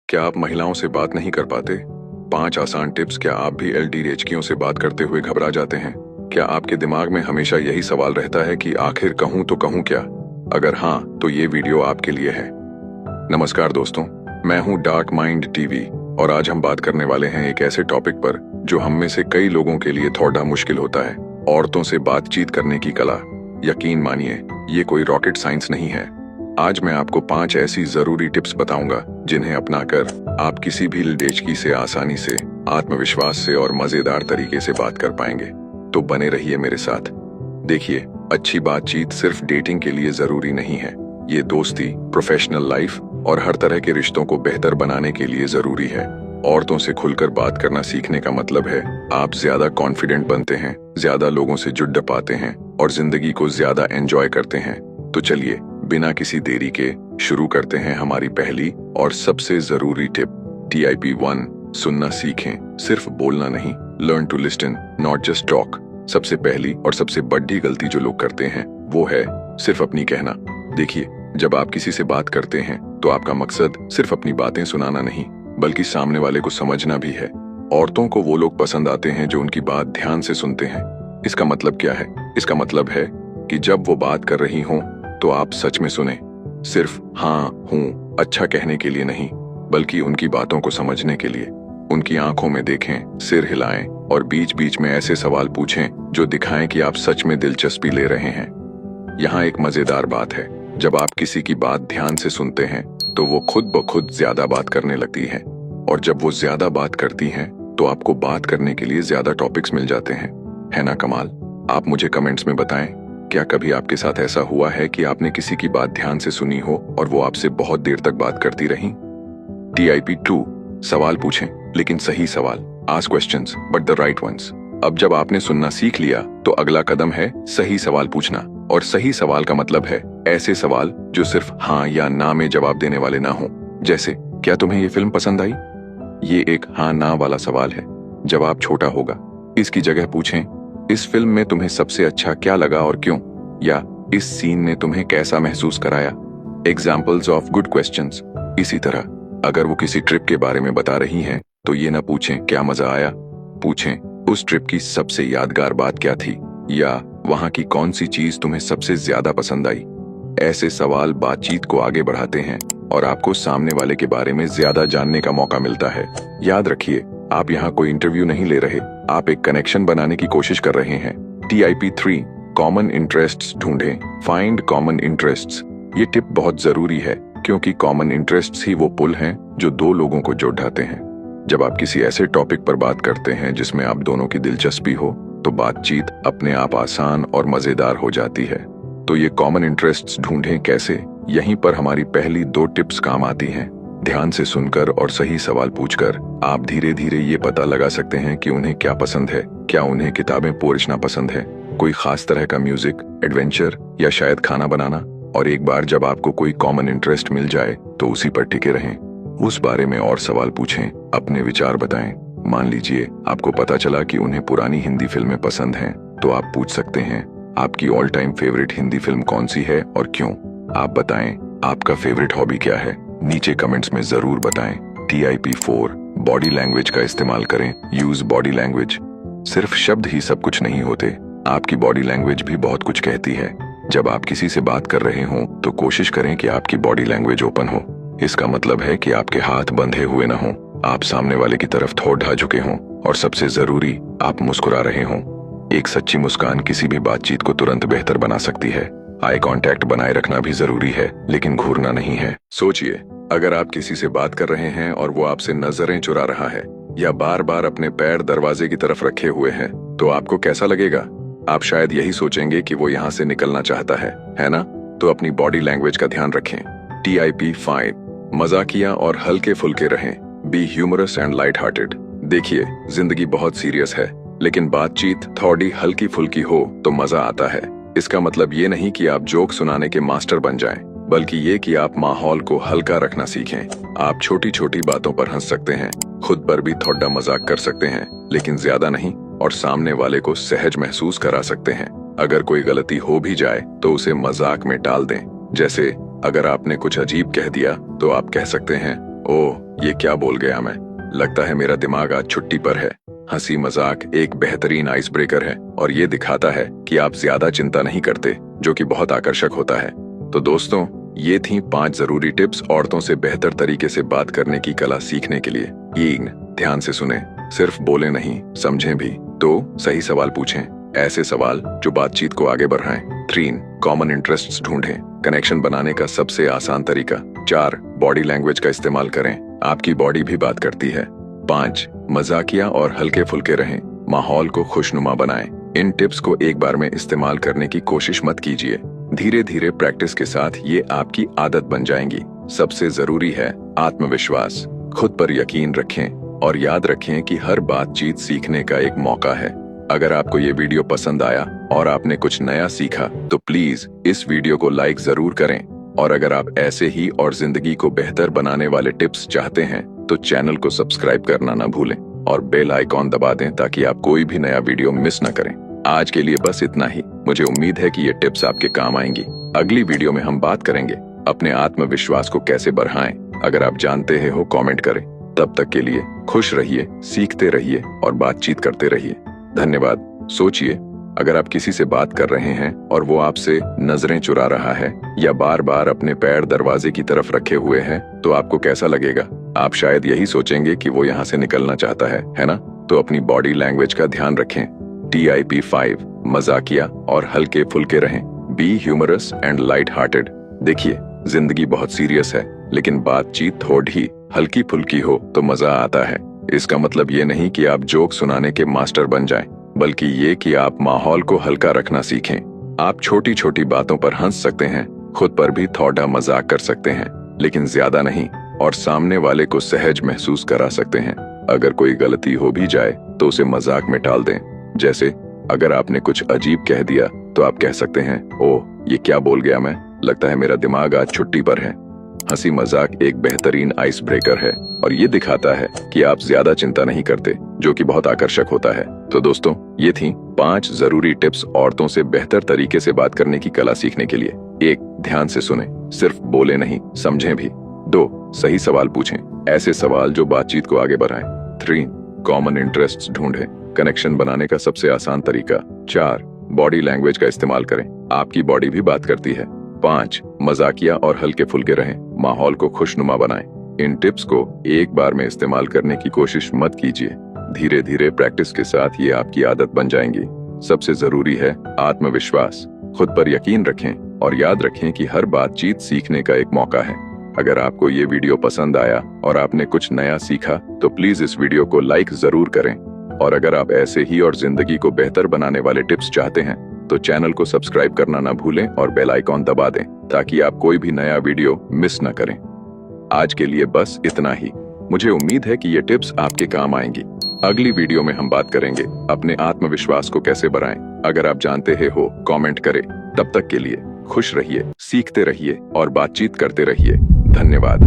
क्या आप महिलाओं से बात नहीं कर पाते? 5 आसान टिप्स। क्या आप भी एलडीएचकियों से बात करते हुए घबरा जाते हैं? क्या आपके दिमाग में हमेशा यही सवाल रहता है कि आखिर कहूं तो कहूं क्या? अगर हाँ, तो ये वीडियो आपके लिए है। नमस्कार दोस्तों, मैं हूं डार्क माइंड टीवी और आज हम बात करने वाले हैं एक ऐसे टॉपिक पर जो हम में से कई लोगों के लिए थोड़ा मुश्किल होता है, औरतों से बातचीत करने की कला। यकीन मानिए, ये कोई रॉकेट साइंस नहीं है। आज मैं आपको 5 ऐसी जरूरी टिप्स बताऊंगा जिन्हें अपनाकर आप किसी भी एलडीएचकी से आसानी से, आत्मविश्वास से और मजेदार तरीके से बात कर पाएंगे। तो बने रहिए मेरे साथ। देखिए, अच्छी बातचीत सिर्फ डेटिंग के लिए जरूरी नहीं है। ये दोस्ती, प्रोफेशनल लाइफ और हर तरह के रिश्तों को बेहतर बनाने के लिए जरूरी है। औरतों से खुलकर बात करना सीखने का मतलब है आप ज्यादा कॉन्फिडेंट बनते हैं, ज्यादा लोगों से जुड़ पाते हैं और जिंदगी को ज्यादा एंजॉय करते हैं। तो चलिए, बिना किसी देरी के शुरू करते हैं हमारी पहली और सबसे जरूरी टिप। TIP 1, सुनना सीखें, सिर्फ बोलना नहीं। Learn to listen, not just talk. सबसे पहली और सबसे बड़ी गलती जो लोग करते हैं वो है सिर्फ अपनी कहना। देखिए, जब आप किसी से बात करते हैं तो आपका मकसद सिर्फ अपनी बातें सुनाना नहीं, बल्कि सामने वाले को समझना भी है। औरतों को वो लोग पसंद आते हैं जो उनकी बात ध्यान से सुनते हैं। इसका मतलब क्या है? इसका मतलब है कि जब वो बात कर रही हों तो आप सच में सुने, सिर्फ हाँ हूँ अच्छा कहने के लिए नहीं, बल्कि उनकी बातों को समझने के लिए। उनकी आंखों में देखें, सिर हिलाएं और बीच बीच में ऐसे सवाल पूछें जो दिखाएं कि आप सच में दिलचस्पी ले रहे हैं। यहाँ एक मजेदार बात है, जब आप किसी की बात ध्यान से सुनते हैं तो वो खुद ब खुद ज्यादा बात करने लगती है, और जब वो ज्यादा बात करती हैं तो आपको बात करने के लिए ज्यादा टॉपिक्स मिल जाते हैं। है ना कमाल? आप मुझे कमेंट्स में बताएं, क्या कभी आपके साथ ऐसा हुआ है कि आपने किसी की बात ध्यान से सुनी हो और वो आपसे बहुत देर तक बात करती रही? TIP 2, सवाल पूछें, लेकिन सही सवाल। Ask questions but the right ones. अब जब आपने सुनना सीख लिया तो अगला कदम है सही सवाल पूछना। और सही सवाल का मतलब है ऐसे सवाल जो सिर्फ हाँ या ना में जवाब देने वाले ना हो। जैसे, क्या तुम्हें ये फिल्म पसंद आई? ये एक हाँ ना वाला सवाल है, जवाब छोटा होगा। इसकी जगह पूछें, इस फिल्म में तुम्हें सबसे अच्छा क्या लगा और क्यों? या इस सीन ने तुम्हें कैसा महसूस कराया? Examples of good questions. इसी तरह, अगर वो किसी ट्रिप के बारे में बता रही हैं तो ये ना पूछें क्या मजा आया, पूछें उस ट्रिप की सबसे यादगार बात क्या थी, या वहां की कौन सी चीज तुम्हें सबसे ज्यादा पसंद आई। ऐसे सवाल बातचीत को आगे बढ़ाते हैं और आपको सामने वाले के बारे में ज्यादा जानने का मौका मिलता है। याद रखिए, आप यहाँ कोई इंटरव्यू नहीं ले रहे, आप एक कनेक्शन बनाने की कोशिश कर रहे हैं। TIP 3, कॉमन इंटरेस्ट्स ढूंढें। Find common interests. ये टिप बहुत जरूरी है क्योंकि कॉमन इंटरेस्ट्स ही वो पुल हैं जो दो लोगों को जोड़ते हैं। जब आप किसी ऐसे टॉपिक पर बात करते हैं जिसमें आप दोनों की दिलचस्पी हो तो बातचीत अपने आप आसान और मजेदार हो जाती है। तो ये कॉमन इंटरेस्ट्स ढूंढें कैसे? यहीं पर हमारी पहली 2 टिप्स काम आती हैं। ध्यान से सुनकर और सही सवाल पूछकर आप धीरे धीरे ये पता लगा सकते हैं कि उन्हें क्या पसंद है। क्या उन्हें किताबें पढ़ना पसंद है, कोई खास तरह का म्यूजिक, एडवेंचर या शायद खाना बनाना? और एक बार जब आपको कोई कॉमन इंटरेस्ट मिल जाए तो उसी पर टिके रहें। उस बारे में और सवाल पूछें, अपने विचार बताएं। मान लीजिए आपको पता चला कि उन्हें पुरानी हिंदी फिल्में पसंद हैं, तो आप पूछ सकते हैं, आपकी all time favourite Hindi film कौन सी है और क्यों? आप बताएं, आपका फेवरेट हॉबी क्या है? नीचे कमेंट्स में जरूर बताएं। TIP 4, बॉडी लैंग्वेज का इस्तेमाल करें। Use body language. सिर्फ शब्द ही सब कुछ नहीं होते, आपकी बॉडी लैंग्वेज भी बहुत कुछ कहती है। जब आप किसी से बात कर रहे हों तो कोशिश करें कि आपकी बॉडी लैंग्वेज ओपन हो। इसका मतलब है कि आपके हाथ बंधे हुए ना हों, आप सामने वाले की तरफ थोड़ा झुके हों और सबसे जरूरी, आप मुस्कुरा रहे हों। एक सच्ची मुस्कान किसी भी बातचीत को तुरंत बेहतर बना सकती है। आई कांटेक्ट बनाए रखना भी जरूरी है, लेकिन घूरना नहीं है। सोचिए, अगर आप किसी से बात कर रहे हैं और वो आपसे नजरें चुरा रहा है या बार बार अपने पैर दरवाजे की तरफ रखे हुए है, तो आपको कैसा लगेगा? आप शायद यही सोचेंगे कि वो यहाँ से निकलना चाहता है ना? तो अपनी बॉडी लैंग्वेज का ध्यान रखें। TIP 5, मजाकिया और हल्के फुल्के रहें। Be humorous and light hearted. देखिए, जिंदगी बहुत सीरियस है, लेकिन बातचीत थोड़ी हल्की फुल्की हो तो मजा आता है। इसका मतलब ये नहीं कि आप जोक सुनाने के मास्टर बन जाएं, बल्कि ये कि आप माहौल को हल्का रखना सीखें। आप छोटी छोटी बातों पर हंस सकते हैं, खुद पर भी थोड़ा मजाक कर सकते हैं, लेकिन ज्यादा नहीं, और सामने वाले को सहज महसूस करा सकते हैं। अगर कोई गलती हो भी जाए तो उसे मजाक में टाल दें। जैसे, अगर आपने कुछ अजीब कह दिया तो आप कह सकते हैं, ओह, ये क्या बोल गया मैं। लगता है मेरा दिमाग आज छुट्टी पर है। हंसी मजाक एक बेहतरीन आइस ब्रेकर है और ये दिखाता है कि आप ज्यादा चिंता नहीं करते, जो कि बहुत आकर्षक होता है। तो दोस्तों, ये थी 5 जरूरी टिप्स औरतों से बेहतर तरीके से बात करने की कला सीखने के लिए। ये ध्यान से सुने, सिर्फ बोले नहीं, समझें भी। 2, सही सवाल पूछें, ऐसे सवाल जो बातचीत को आगे बढ़ाएं। 3, कॉमन इंटरेस्ट्स ढूंढें, कनेक्शन बनाने का सबसे आसान तरीका। 4, बॉडी लैंग्वेज का इस्तेमाल करें, आपकी बॉडी भी बात करती है। 5, मजाकिया और हल्के फुल्के रहें, माहौल को खुशनुमा बनाएं। इन टिप्स को एक बार में इस्तेमाल करने की कोशिश मत कीजिए, धीरे धीरे प्रैक्टिस के साथ ये आपकी आदत बन जाएंगी। सबसे जरूरी है आत्मविश्वास, खुद पर यकीन रखें और याद रखें कि हर बातचीत सीखने का एक मौका है। अगर आपको ये वीडियो पसंद आया और आपने कुछ नया सीखा तो प्लीज इस वीडियो को लाइक जरूर करें। और अगर आप ऐसे ही और जिंदगी को बेहतर बनाने वाले टिप्स चाहते हैं तो चैनल को सब्सक्राइब करना ना भूलें और बेल आइकॉन दबा दें ताकि आप कोई भी नया वीडियो मिस ना करें। आज के लिए बस इतना ही। मुझे उम्मीद है कि ये टिप्स आपके काम आएंगी। अगली वीडियो में हम बात करेंगे अपने आत्मविश्वास को कैसे बढ़ाएं। अगर आप जानते हैं हो कमेंट करें। तब तक के लिए खुश रहिए, सीखते रहिए और बातचीत करते रहिए। धन्यवाद। सोचिए, अगर आप किसी से बात कर रहे हैं और वो आपसे नजरें चुरा रहा है या बार बार अपने पैर दरवाजे की तरफ रखे हुए है तो आपको कैसा लगेगा? आप शायद यही सोचेंगे कि वो यहाँ से निकलना चाहता है ना? तो अपनी बॉडी लैंग्वेज का ध्यान रखें। TIP 5, मजाकिया और हल्के फुल्के रहें। Be humorous and light hearted. देखिए, जिंदगी बहुत सीरियस है, लेकिन बातचीत थोड़ी हल्की फुल्की हो तो मजा आता है। इसका मतलब ये नहीं कि आप जोक सुनाने के मास्टर बन जाएं, बल्कि ये कि आप माहौल को हल्का रखना सीखें। आप छोटी छोटी बातों पर हंस सकते हैं, खुद पर भी थोड़ा मजाक कर सकते हैं, लेकिन ज्यादा नहीं, और सामने वाले को सहज महसूस करा सकते हैं। अगर कोई गलती हो भी जाए तो उसे मजाक में टाल दें। जैसे अगर आपने कुछ अजीब कह दिया तो आप कह सकते हैं, ओह, ये क्या बोल गया मैं। लगता है मेरा दिमाग आज छुट्टी पर है। हंसी मजाक एक बेहतरीन आइस ब्रेकर है और ये दिखाता है कि आप ज्यादा चिंता नहीं करते, जो कि बहुत आकर्षक होता है। तो दोस्तों, ये थी 5 जरूरी टिप्स औरतों से बेहतर तरीके से बात करने की कला सीखने के लिए। 1, ध्यान से सुने, सिर्फ बोले नहीं, समझें भी। 2, सही सवाल पूछें, ऐसे सवाल जो बातचीत को आगे बढ़ाएं। 3, कॉमन इंटरेस्ट्स ढूंढें, कनेक्शन बनाने का सबसे आसान तरीका। 4, बॉडी लैंग्वेज का इस्तेमाल करें, आपकी बॉडी भी बात करती है। 5, मजाकिया और हल्के फुल्के रहें, माहौल को खुशनुमा बनाएं। इन टिप्स को एक बार में इस्तेमाल करने की कोशिश मत कीजिए, धीरे धीरे प्रैक्टिस के साथ ये आपकी आदत बन जाएंगी। सबसे जरूरी है आत्मविश्वास, खुद पर यकीन रखें और याद रखें कि हर बातचीत सीखने का एक मौका है। अगर आपको ये वीडियो पसंद आया और आपने कुछ नया सीखा तो प्लीज इस वीडियो को लाइक जरूर करें। और अगर आप ऐसे ही और जिंदगी को बेहतर बनाने वाले टिप्स चाहते हैं तो चैनल को सब्सक्राइब करना ना भूलें और बेल आइकॉन दबा दें ताकि आप कोई भी नया वीडियो मिस ना करें। आज के लिए बस इतना ही। मुझे उम्मीद है कि ये टिप्स आपके काम आएंगी। अगली वीडियो में हम बात करेंगे अपने आत्मविश्वास को कैसे बढ़ाएं। अगर आप जानते हैं हो कमेंट करें। तब तक के लिए खुश रहिए, सीखते रहिए और बातचीत करते रहिए। धन्यवाद।